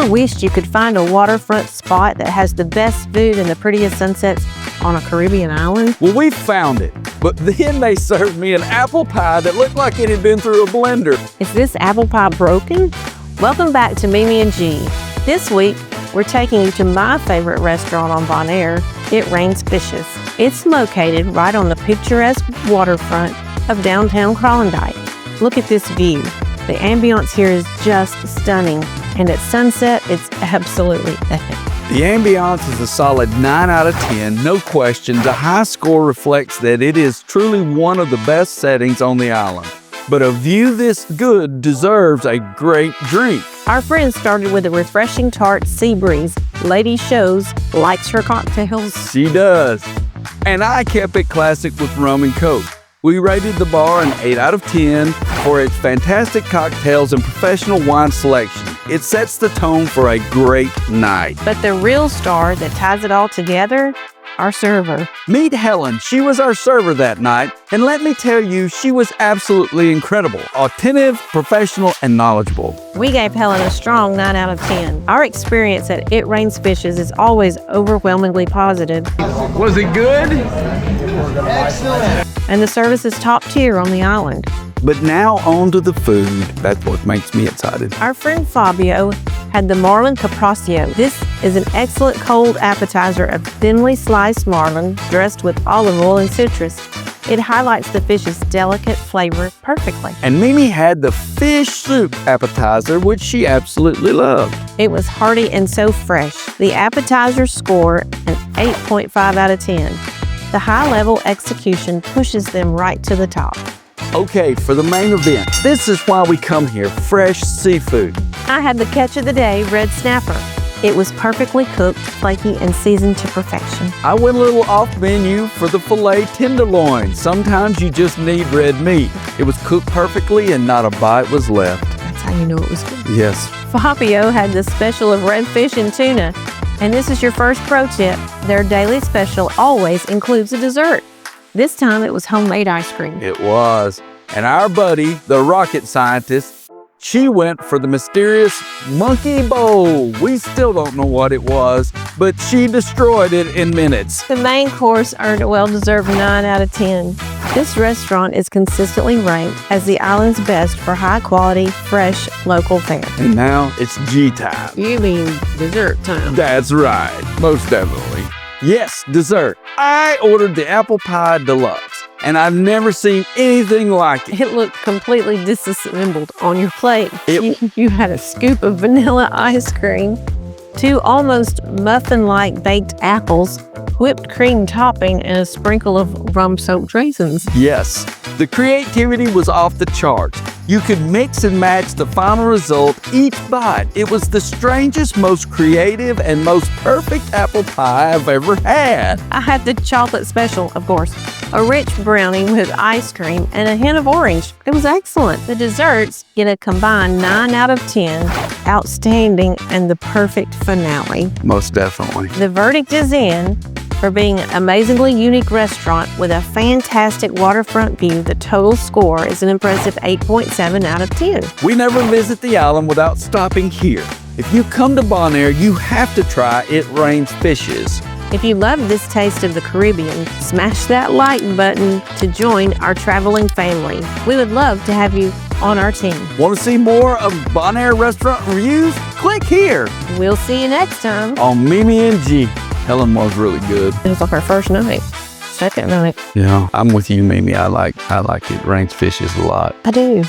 Ever wished you could find a waterfront spot that has the best food and the prettiest sunsets on a Caribbean island? Well, we found it, but then they served me an apple pie that looked like it had been through a blender. Is this apple pie broken? Welcome back to Mimi and G. This week, we're taking you to my favorite restaurant on Bonaire, It Rains Fishes. It's located right on the picturesque waterfront of downtown Kralendijk. Look at this view. The ambiance here is just stunning, and at sunset, it's absolutely epic. The ambiance is a solid 9 out of 10, no question. The high score reflects that it is truly one of the best settings on the island. But a view this good deserves a great drink. Our friend started with a refreshing tart sea breeze. Lady shows likes her cocktails. She does. And I kept it classic with rum and coke. We rated the bar an 8 out of 10 for its fantastic cocktails and professional wine selection. It sets the tone for a great night. But the real star that ties it all together, our server. Meet Helen. She was our server that night, and let me tell you, she was absolutely incredible, attentive, professional, and knowledgeable. We gave Helen a strong 9 out of 10. Our experience at It Rains Fishes is always overwhelmingly positive. Was it good? Excellent. And the service is top tier on the island. But now on to the food. That's what makes me excited. Our friend Fabio had the Marlin Carpaccio. This is an excellent cold appetizer of thinly sliced marlin dressed with olive oil and citrus. It highlights the fish's delicate flavor perfectly. And Mimi had the fish soup appetizer, which she absolutely loved. It was hearty and so fresh. The appetizer score an 8.5 out of 10. The high-level execution pushes them right to the top. Okay, for the main event, this is why we come here, fresh seafood. I had the catch of the day, red snapper. It was perfectly cooked, flaky, and seasoned to perfection. I went a little off menu for the filet tenderloin. Sometimes you just need red meat. It was cooked perfectly and not a bite was left. That's how you know it was good. Yes. Fabio had the special of red fish and tuna. And this is your first pro tip. Their daily special always includes a dessert. This time it was homemade ice cream. It was. And our buddy, the rocket scientist, she went for the mysterious monkey bowl. We still don't know what it was, but she destroyed it in minutes. The main course earned a well-deserved 9 out of 10. This restaurant is consistently ranked as the island's best for high-quality, fresh, local fare. And now it's G time. You mean dessert time? That's right, most definitely. Yes, dessert. I ordered the apple pie deluxe, and I've never seen anything like it. It looked completely disassembled on your plate. You had a scoop of vanilla ice cream, 2 almost muffin-like baked apples, whipped cream topping, and a sprinkle of rum-soaked raisins. Yes, the creativity was off the charts. You could mix and match the final result each bite. It was the strangest, most creative, and most perfect apple pie I've ever had. I had the chocolate special, of course. A rich brownie with ice cream and a hint of orange. It was excellent. The desserts get a combined 9 out of 10, outstanding, and the perfect finale. Most definitely. The verdict is in. For being an amazingly unique restaurant with a fantastic waterfront view, the total score is an impressive 8.7 out of 10. We never visit the island without stopping here. If you come to Bonaire, you have to try It Rains Fishes. If you love this taste of the Caribbean, smash that like button to join our traveling family. We would love to have you on our team. Want to see more of Bonaire restaurant reviews? Click here. We'll see you next time. On Mimi and G. Helen was really good. It was like our first night, second night. Yeah, I'm with you, Mimi. I like It Rains Fishes a lot. I do.